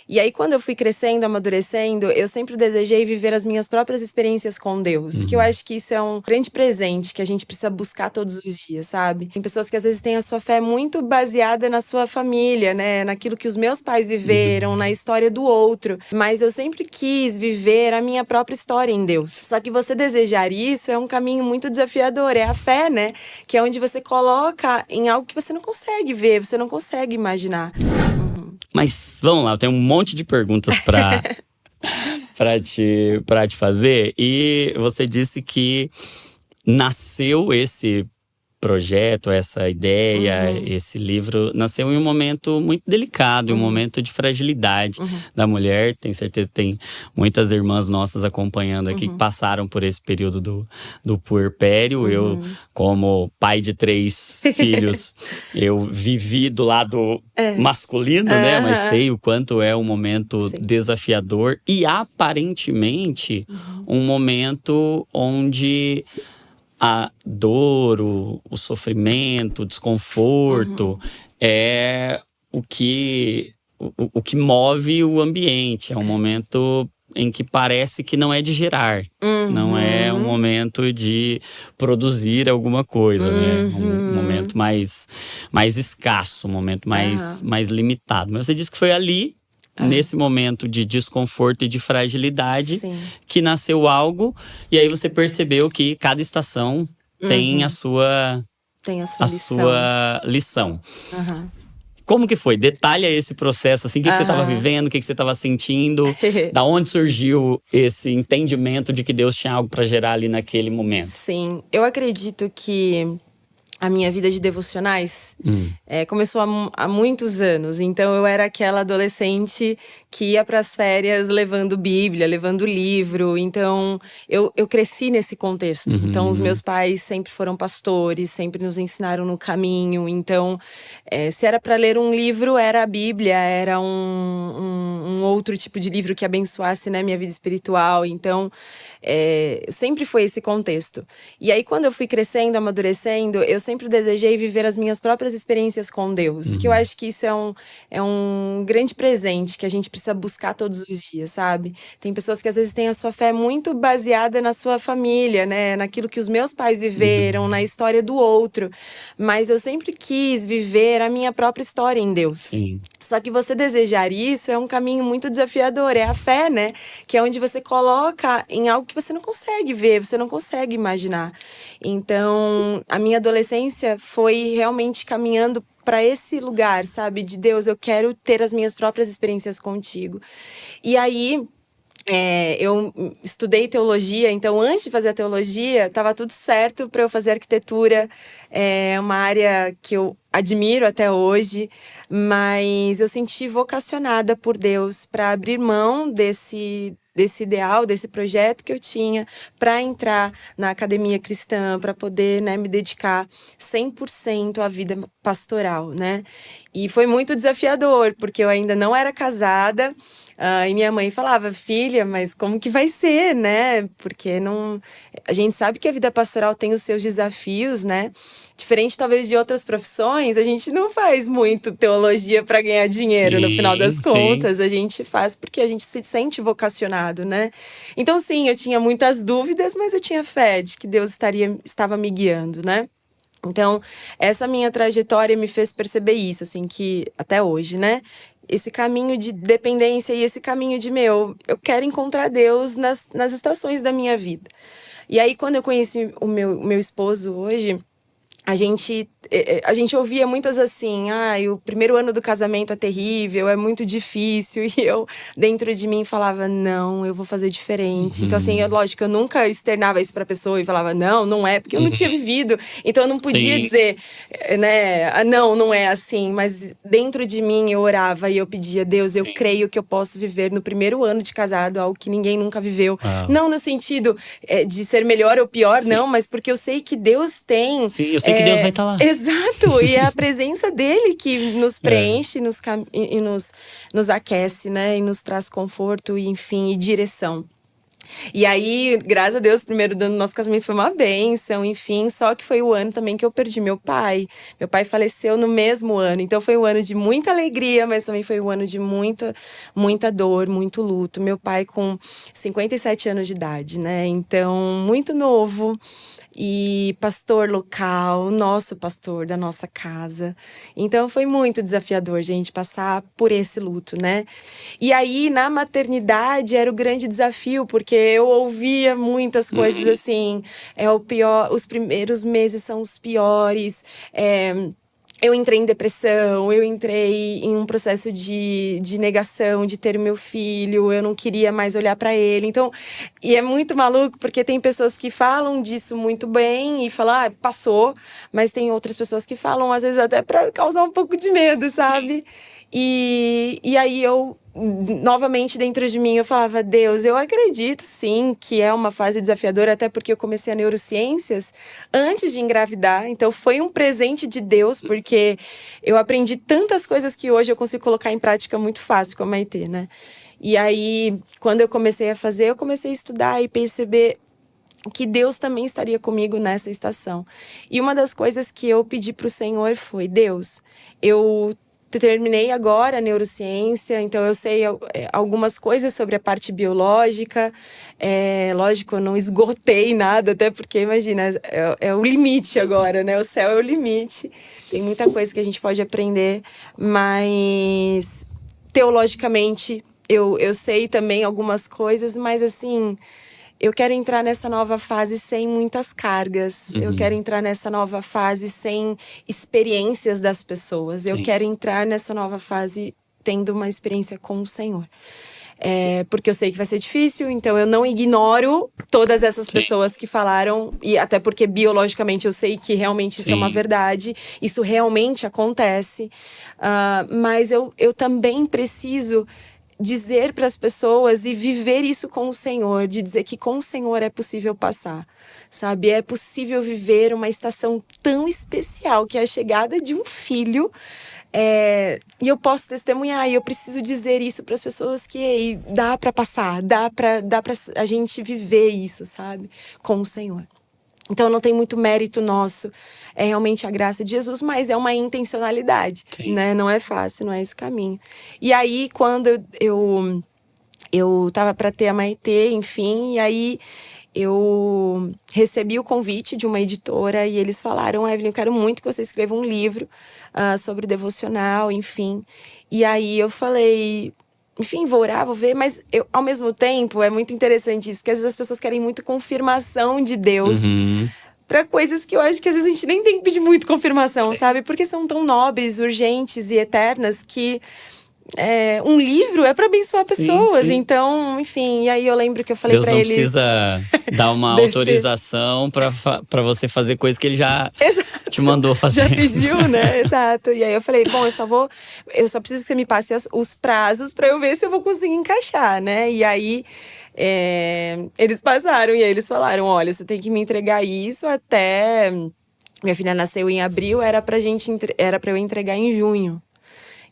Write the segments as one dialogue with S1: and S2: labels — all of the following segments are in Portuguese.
S1: E aí, quando eu fui crescendo, amadurecendo, eu sempre desejei viver as minhas próprias experiências com Deus. Que eu acho que isso é um grande presente que a gente precisa buscar todos os dias, sabe? Tem pessoas que às vezes têm a sua fé muito baseada na sua família, né? Naquilo que os meus pais viveram, na história do outro. Mas eu sempre quis viver a minha própria história em Deus. Só que você desejar isso é um caminho muito desafiador. É a fé, né? Que é onde você coloca em algo que você não consegue ver, você não consegue imaginar.
S2: Mas vamos lá, eu tenho um monte de perguntas pra te fazer. E você disse que nasceu esse projeto, essa ideia, esse livro, nasceu em um momento muito delicado, em um momento de fragilidade da mulher. Tenho certeza que tem muitas irmãs nossas acompanhando aqui que passaram por esse período do puerpério. Eu, como pai de 3 filhos, eu vivi do lado masculino, né? Mas sei o quanto é um momento desafiador e aparentemente um momento onde a dor, o sofrimento, o desconforto é o que move o ambiente. É um momento em que parece que não é de gerar. Não é um momento de produzir alguma coisa, né? Um momento mais escasso, um momento mais limitado. Mas você disse que foi ali, nesse momento de desconforto e de fragilidade, que nasceu algo. E aí você percebeu que cada estação tem a sua lição. Como que foi? Detalha esse processo, assim, o que você estava vivendo, o que você estava sentindo, da onde surgiu esse entendimento de que Deus tinha algo para gerar ali naquele momento?
S1: Sim, eu acredito que a minha vida de devocionais começou há muitos anos. Então eu era aquela adolescente que ia para as férias levando Bíblia, levando livro. Então eu cresci nesse contexto. Então os meus pais sempre foram pastores, sempre nos ensinaram no caminho. Então se era para ler um livro, era a Bíblia, era um outro tipo de livro que abençoasse, né, minha vida espiritual. Então sempre foi esse contexto. E aí quando eu fui crescendo, amadurecendo, eu sempre desejei viver as minhas próprias experiências com Deus. Que eu acho que isso é um grande presente que a gente precisa buscar todos os dias, sabe? Tem pessoas que às vezes têm a sua fé muito baseada na sua família, né? Naquilo que os meus pais viveram, na história do outro. Mas eu sempre quis viver a minha própria história em Deus.
S2: Sim.
S1: Só que você desejar isso é um caminho muito desafiador. É a fé, né? Que é onde você coloca em algo que você não consegue ver, você não consegue imaginar. Então, a minha adolescência foi realmente caminhando para esse lugar, sabe? De Deus, eu quero ter as minhas próprias experiências contigo. E aí eu estudei teologia, então antes de fazer a teologia, estava tudo certo para eu fazer arquitetura. É uma área que eu admiro até hoje, mas eu senti vocacionada por Deus para abrir mão desse ideal, desse projeto que eu tinha, para entrar na academia cristã, para poder, né, me dedicar 100% à vida pastoral, né? E foi muito desafiador, porque eu ainda não era casada, e minha mãe falava: filha, mas como que vai ser, né? Porque não... A gente sabe que a vida pastoral tem os seus desafios, né? Diferente, talvez, de outras profissões, a gente não faz muito teologia para ganhar dinheiro, no final das contas. A gente faz porque a gente se sente vocacionado, né? Então, sim, eu tinha muitas dúvidas, mas eu tinha fé de que Deus estava me guiando, né? Então, essa minha trajetória me fez perceber isso, assim, que até hoje, né? Esse caminho de dependência e esse caminho de, eu quero encontrar Deus nas estações da minha vida. E aí, quando eu conheci o meu esposo hoje, a gente ouvia muitas assim: o primeiro ano do casamento é terrível, é muito difícil. E eu, dentro de mim, falava: não, eu vou fazer diferente. Então, assim, lógico, eu nunca externava isso pra pessoa e falava: não é, porque eu não tinha vivido. Então, eu não podia dizer, né, não é assim. Mas dentro de mim, eu orava e eu pedia: Deus, eu creio que eu posso viver no primeiro ano de casado algo que ninguém nunca viveu. Não no sentido de ser melhor ou pior, não, mas porque eu sei que Deus tem...
S2: Sim, eu sei que Deus vai estar lá.
S1: Exato, e é a presença dele que nos preenche e nos aquece, né? E nos traz conforto, e, enfim, e direção. E aí, graças a Deus, o primeiro ano do nosso casamento foi uma bênção, enfim. Só que foi o ano também que eu perdi meu pai. Meu pai faleceu no mesmo ano. Então foi um ano de muita alegria, mas também foi um ano de muita dor, muito luto. Meu pai com 57 anos de idade, né? Então, muito novo. E pastor local, nosso pastor da nossa casa. Então foi muito desafiador, gente, passar por esse luto, né? E aí, na maternidade, era o grande desafio, porque eu ouvia muitas coisas assim, é o pior, os primeiros meses são os piores. Eu entrei em depressão, eu entrei em um processo de negação de ter o meu filho, eu não queria mais olhar para ele. Então, e é muito maluco, porque tem pessoas que falam disso muito bem e falam, ah, passou, mas tem outras pessoas que falam, às vezes, até para causar um pouco de medo, sabe? E aí eu, novamente dentro de mim, eu falava, Deus, eu acredito sim que é uma fase desafiadora, até porque eu comecei a neurociências antes de engravidar. Então foi um presente de Deus, porque eu aprendi tantas coisas que hoje eu consigo colocar em prática muito fácil com a Maitê, né? E aí, quando eu comecei a fazer, eu comecei a estudar e perceber que Deus também estaria comigo nessa estação. E uma das coisas que eu pedi para o Senhor foi, Deus, eu terminei agora a neurociência, então eu sei algumas coisas sobre a parte biológica. Lógico, eu não esgotei nada, até porque, imagina, é o limite agora, né? O céu é o limite. Tem muita coisa que a gente pode aprender, mas teologicamente eu sei também algumas coisas, mas assim, eu quero entrar nessa nova fase sem muitas cargas. Eu quero entrar nessa nova fase sem experiências das pessoas. Eu quero entrar nessa nova fase tendo uma experiência com o Senhor. Porque eu sei que vai ser difícil, então eu não ignoro todas essas pessoas que falaram. E até porque biologicamente eu sei que realmente isso é uma verdade. Isso realmente acontece. Mas eu também preciso dizer para as pessoas e viver isso com o Senhor, de dizer que com o Senhor é possível passar, sabe? É possível viver uma estação tão especial que é a chegada de um filho. E eu posso testemunhar, e eu preciso dizer isso para as pessoas que dá para passar, dá para a gente viver isso, sabe? Com o Senhor. Então não tem muito mérito nosso, é realmente a graça de Jesus, mas é uma intencionalidade, né? Não é fácil, não é esse caminho. E aí, quando eu tava para ter a Maitê, enfim, e aí eu recebi o convite de uma editora e eles falaram, Evelyn, eu quero muito que você escreva um livro sobre devocional, enfim. E aí eu falei, enfim, vou orar, vou ver, mas ao mesmo tempo é muito interessante isso, que às vezes as pessoas querem muito confirmação de Deus para coisas que eu acho que às vezes a gente nem tem que pedir muito confirmação, sabe? Porque são tão nobres, urgentes e eternas que um livro é para abençoar pessoas. Então, enfim, e aí eu lembro que eu falei para eles…
S2: Deus não precisa dar uma autorização para você fazer coisas que ele já te mandou fazer.
S1: Já pediu, né? Exato. E aí eu falei, bom, eu só preciso que você me passe os prazos para eu ver se eu vou conseguir encaixar, né? E aí eles passaram e aí eles falaram, olha, você tem que me entregar isso até… Minha filha nasceu em abril, era para eu entregar em junho.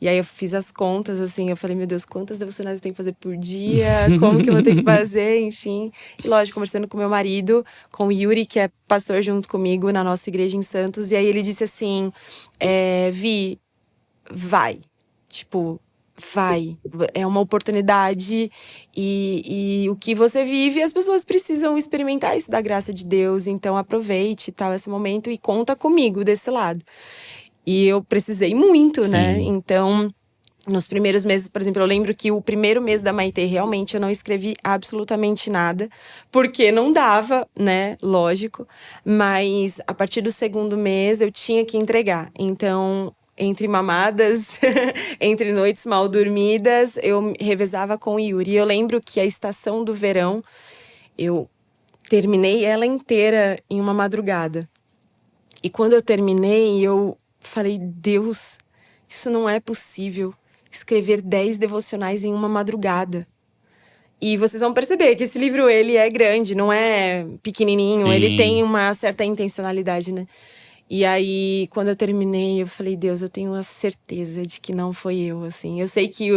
S1: E aí eu fiz as contas, assim, eu falei, meu Deus, quantas devocionais eu tenho que fazer por dia? Como que eu vou ter que fazer? Enfim. E lógico, conversando com meu marido, com o Yuri, que é pastor junto comigo na nossa igreja em Santos. E aí ele disse assim, Vi, vai. Tipo, vai. É uma oportunidade e o que você vive, as pessoas precisam experimentar isso da graça de Deus. Então aproveite tal, esse momento e conta comigo desse lado. E eu precisei muito, né? Então, nos primeiros meses, por exemplo, eu lembro que o primeiro mês da Maitê, realmente, eu não escrevi absolutamente nada. Porque não dava, né? Lógico. Mas, a partir do segundo mês, eu tinha que entregar. Então, entre mamadas, entre noites mal dormidas, eu revezava com o Yuri. Eu lembro que a estação do verão, eu terminei ela inteira em uma madrugada. E quando eu terminei, eu falei, Deus, isso não é possível, escrever 10 devocionais em uma madrugada. E vocês vão perceber que esse livro, ele é grande, não é pequenininho, ele tem uma certa intencionalidade, né? E aí, quando eu terminei, eu falei, Deus, eu tenho a certeza de que não foi eu, assim. Eu sei que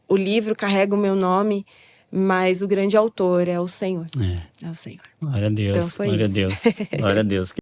S1: o livro carrega o meu nome, mas o grande autor é o Senhor. É o Senhor.
S2: Glória a Deus,
S1: Então foi
S2: glória a
S1: isso.
S2: Deus, glória a Deus.